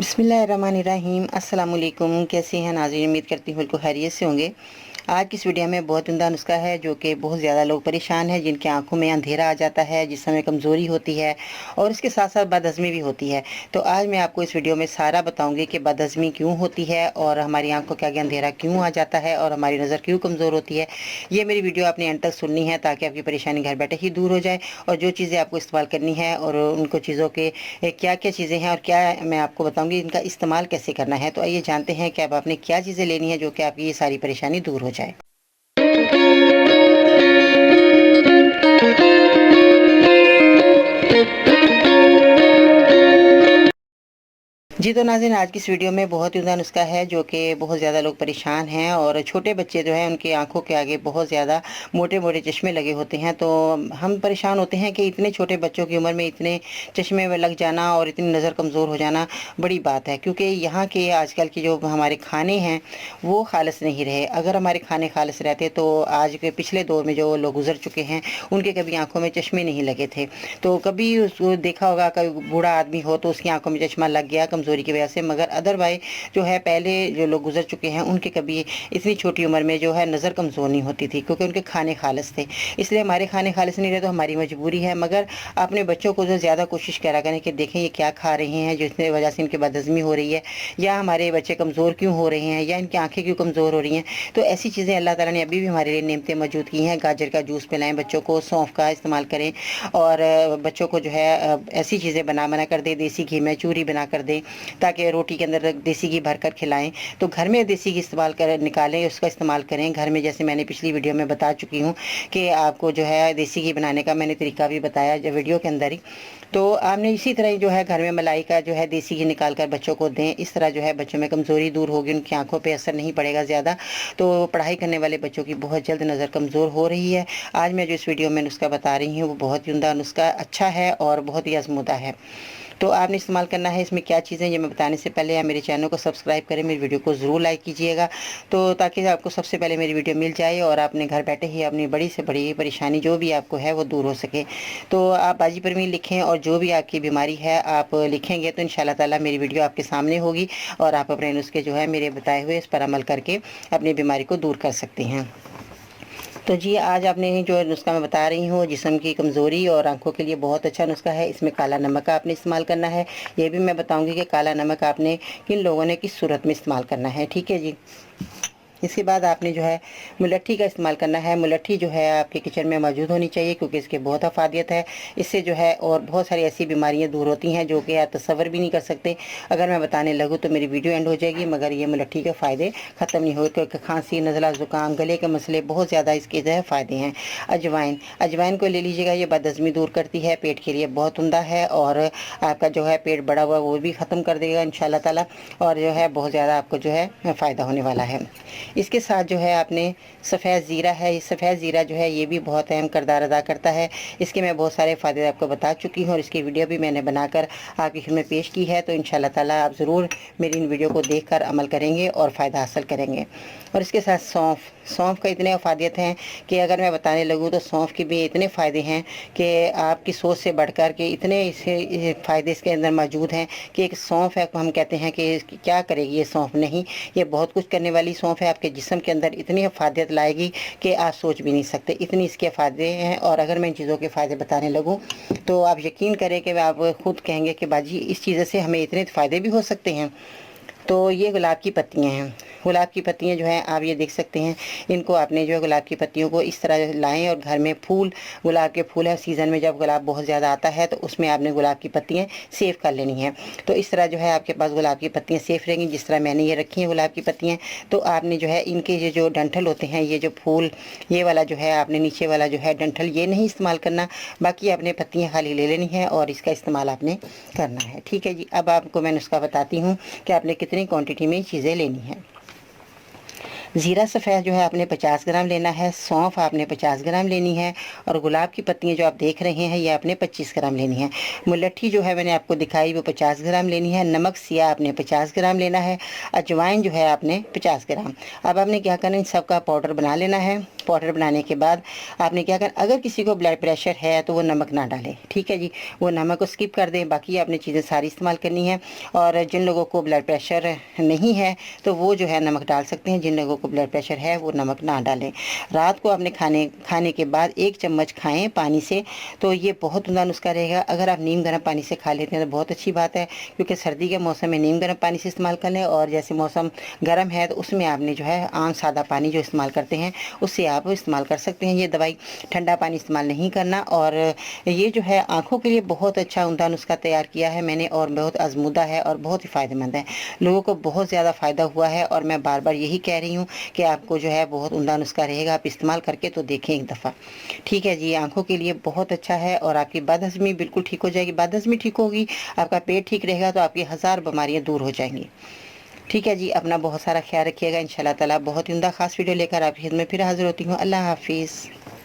बिस्मिल्लाहिर्रहमानिर्रहीम। अस्सलाम वालेकुम। कैसे हैं नाज़रीन? उम्मीद करती हूँ बिल्कुल खैरियत से होंगे। आज की इस वीडियो में बहुत उम्दा नुस्खा है जो कि बहुत ज़्यादा लोग परेशान हैं, जिनकी आंखों में अंधेरा आ जाता है, जिस समय कमज़ोरी होती है और इसके साथ साथ बदहज़मी भी होती है। तो आज मैं आपको इस वीडियो में सारा बताऊंगी कि बदहज़मी क्यों होती है और हमारी आंखों के आगे अंधेरा क्यों आ जाता है और हमारी नज़र क्यों कमज़ोर होती है। ये मेरी वीडियो आपने एंड तक सुननी है ताकि आपकी परेशानी घर बैठे ही दूर हो जाए और जो चीज़ें आपको इस्तेमाल करनी है और उनको चीज़ों के क्या क्या चीज़ें हैं और क्या मैं आपको बताऊंगी इनका इस्तेमाल कैसे करना है। तो आइए जानते हैं कि अब आपने क्या चीज़ें लेनी है जो कि आपकी ये सारी परेशानी दूर हो जाए। जी तो नाज़रीन, आज की इस वीडियो में बहुत ही उम्दा नुस्खा है जो कि बहुत ज़्यादा लोग परेशान हैं और छोटे बच्चे जो हैं उनकी आंखों के आगे बहुत ज़्यादा मोटे मोटे चश्मे लगे होते हैं। तो हम परेशान होते हैं कि इतने छोटे बच्चों की उम्र में इतने चश्मे में लग जाना और इतनी नज़र कमज़ोर हो जाना बड़ी बात है, क्योंकि यहाँ के आजकल के जो हमारे खाने हैं वो खालिस नहीं रहे। अगर हमारे खाने खालिस रहते तो आज के पिछले दौर में जो लोग गुजर चुके हैं उनके कभी आँखों में चश्मे नहीं लगे थे। तो कभी उसको देखा होगा, कभी बूढ़ा आदमी हो तो उसकी आंखों में चश्मा लग गया कमज़ोरी की वजह से, मगर अदरवाइज जो है पहले जो लोग गुजर चुके हैं उनके कभी इतनी छोटी उम्र में जो है नज़र कमज़ोर नहीं होती थी, क्योंकि उनके खाने खालिस थे। इसलिए हमारे खाने खालिस नहीं रहे तो हमारी मजबूरी है, मगर अपने बच्चों को जो ज़्यादा कोशिश करा करें कि देखें ये क्या खा रहे हैं जिसकी वजह से इनकी बदहज़मी हो रही है, या हमारे बच्चे कमज़ोर क्यों हो रहे हैं, या इनकी आंखें क्यों कमज़ोर हो रही हैं। तो ऐसी चीज़ें अल्लाह ताला ने अभी भी हमारे लिए नेमतें मौजूद की हैं। गाजर का जूस पिलाएं बच्चों को, सौंफ का इस्तेमाल करें और बच्चों को जो है ऐसी चीज़ें बना कर दें, देसी घी में चूरी बना कर दें ताकि रोटी के अंदर देसी घी भर कर खिलाएं। तो घर में देसी घी इस्तेमाल कर निकालें, उसका इस्तेमाल करें घर में। जैसे मैंने पिछली वीडियो में बता चुकी हूँ कि आपको जो है देसी घी बनाने का मैंने तरीका भी बताया जो वीडियो के अंदर ही। तो आपने इसी तरह जो है घर में मलाई का जो है देसी घी निकाल कर बच्चों को दें। इस तरह जो है बच्चों में कमज़ोरी दूर होगी, उनकी आंखों पे असर नहीं पड़ेगा ज़्यादा। तो पढ़ाई करने वाले बच्चों की बहुत जल्द नज़र कमज़ोर हो रही है। आज मैं जो इस वीडियो में नुस्खा बता रही हूँ वो बहुत ही उम्दा नुस्खा अच्छा है और बहुत ही आजमूदा है। तो आपने इस्तेमाल करना है। इसमें क्या चीज़ें ये मैं बताने से पहले आप मेरे चैनल को सब्सक्राइब करें, मेरी वीडियो को ज़रूर लाइक कीजिएगा, तो ताकि आपको सबसे पहले मेरी वीडियो मिल जाए और आपने घर बैठे ही अपनी बड़ी से बड़ी परेशानी जो भी आपको है वो दूर हो सके। तो आप बाजी परवीन लिखें और जो भी आपकी बीमारी है आप लिखेंगे तो इंशाल्लाह ताला मेरी वीडियो आपके सामने होगी और आप अपने नुस्खे जो है मेरे बताए हुए इस पर अमल करके अपनी बीमारी को दूर कर सकते हैं। तो जी आज आपने जो नुस्खा मैं बता रही हूँ जिस्म की कमज़ोरी और आंखों के लिए बहुत अच्छा नुस्खा है। इसमें काला नमक का आपने इस्तेमाल करना है। ये भी मैं बताऊंगी कि काला नमक आपने किन लोगों ने किस सूरत में इस्तेमाल करना है, ठीक है जी। इसके बाद आपने जो है मुलट्ठी का इस्तेमाल करना है। मुलट्ठी जो है आपके किचन में मौजूद होनी चाहिए क्योंकि इसकी बहुत अफादियत है। इससे जो है और बहुत सारी ऐसी बीमारियां दूर होती हैं जो कि आप तसव्वुर भी नहीं कर सकते। अगर मैं बताने लगूँ तो मेरी वीडियो एंड हो जाएगी, मगर ये मुलट्ठी के फ़ायदे ख़त्म नहीं हो, क्योंकि खांसी, नज़ला, ज़ुकाम, गले के मसले बहुत ज़्यादा इसके जो है फ़ायदे हैं। अजवाइन, अजवाइन को ले लीजिएगा, ये बदहज़मी दूर करती है, पेट के लिए बहुत उम्दा है और आपका जो है पेट बड़ा हुआ वो भी ख़त्म कर देगा इंशाल्लाह ताला, और जो है बहुत ज़्यादा आपको जो है फ़ायदा होने वाला है। इसके साथ जो है आपने सफ़ेद ज़ीरा है, ये सफ़ेद ज़ीरा जो है ये भी बहुत अहम किरदार अदा करता है। इसके मैं बहुत सारे फ़ायदे आपको बता चुकी हूँ और इसकी वीडियो भी मैंने बनाकर आपकी खिदमत पेश की है। तो इंशाल्लाह ताला आप ज़रूर मेरी इन वीडियो को देखकर अमल करेंगे और फ़ायदा हासिल करेंगे। और इसके साथ सौंफ, सौंफ का इतने अफादियत हैं कि अगर मैं बताने लगूँ तो सौंफ के भी इतने फ़ायदे हैं कि आपकी सोच से बढ़कर के इतने इसे फ़ायदे इसके अंदर मौजूद हैं कि एक सौंफ है, हम कहते हैं कि क्या करेगी ये सौंफ, नहीं, ये बहुत कुछ करने वाली सौंफ है। आपके जिस्म के अंदर इतनी अफादियत लाएगी कि आप सोच भी नहीं सकते, इतनी इसके फ़ायदे हैं। और अगर मैं इन चीज़ों के फ़ायदे बताने लगूँ तो आप यकीन करें कि आप खुद कहेंगे कि बाजी इस चीज़ से हमें इतने फ़ायदे भी हो सकते हैं। तो ये गुलाब की पत्तियां हैं। गुलाब की पत्तियां जो हैं आप ये देख सकते हैं, इनको आपने जो है गुलाब की पत्तियों को इस तरह लाएं और घर में फूल, गुलाब के फूल है, सीज़न में जब गुलाब बहुत ज़्यादा आता है तो उसमें आपने गुलाब की पत्तियां सेव कर लेनी है। तो इस तरह जो है आपके पास गुलाब की पत्तियां सेफ रहेंगी। जिस तरह मैंने ये रखी हैं गुलाब की पत्तियां, तो आपने जो है इनके ये जो डंठल होते हैं, ये जो फूल, ये वाला जो है आपने नीचे वाला जो है डंठल ये नहीं इस्तेमाल करना, बाकी आपने पत्तियाँ खाली ले लेनी है और इसका इस्तेमाल आपने करना है, ठीक है जी। अब आपको मैं नुस्खा बताती हूँ कि आपने कितनी क्वांटिटी में चीज़ें लेनी है। ज़ीरा सफ़ेद जो है आपने 50 ग्राम लेना है, सौंफ आपने 50 ग्राम लेनी है और गुलाब की पत्तियां जो आप देख रहे हैं ये आपने 25 ग्राम लेनी है। मुलट्ठी जो है मैंने आपको दिखाई वो 50 ग्राम लेनी है। नमक सिया आपने 50 ग्राम लेना है। अजवाइन जो है आपने 50 ग्राम। अब आपने क्या करना है, इन सब का पाउडर बना लेना है। पाउडर बनाने के बाद आपने क्या करना, अगर किसी को ब्लड प्रेशर है तो वो नमक ना डालें, ठीक है जी, वो नमक को स्किप कर दें, बाकी आपने चीज़ें सारी इस्तेमाल करनी है। और जिन लोगों को ब्लड प्रेशर नहीं है तो वो जो है नमक डाल सकते हैं, जिन लोगों को ब्लड प्रेशर है वो नमक ना डालें। रात को आपने खाने के बाद 1 चम्मच खाएं पानी से, तो ये बहुत उम्दा नुस्खा रहेगा। अगर आप नीम गर्म पानी से खा लेते हैं तो बहुत अच्छी बात है, क्योंकि सर्दी के मौसम में नीम गर्म पानी से इस्तेमाल कर लें, और जैसे मौसम गर्म है तो उसमें आपने जो है आम सादा पानी जो इस्तेमाल करते हैं उससे आप इस्तेमाल कर सकते हैं ये दवाई। ठंडा पानी इस्तेमाल नहीं करना। और ये जो है आँखों के लिए बहुत अच्छा उम्दा नुस्खा तैयार किया है मैंने, और बहुत आजमूदा है और बहुत ही फ़ायदेमंद है, लोगों को बहुत ज़्यादा फ़ायदा हुआ है। और मैं बार बार यही कह रही हूँ कि आपको जो है बहुत उम्दा नुस्खा रहेगा, आप इस्तेमाल करके तो देखें एक दफ़ा, ठीक है जी। आँखों के लिए बहुत अच्छा है, और आपकी बदहज़मी बिल्कुल ठीक हो जाएगी। बदहज़मी ठीक होगी, आपका पेट ठीक रहेगा, तो आपकी हज़ार बीमारियाँ दूर हो जाएंगी, ठीक है जी। अपना बहुत सारा ख्याल रखिएगा। इंशाल्लाह ताला बहुत ही उम्दा ख़ास वीडियो लेकर आपकी खिदमत में फिर हाज़िर होती हूँ। अल्लाह हाफिज़।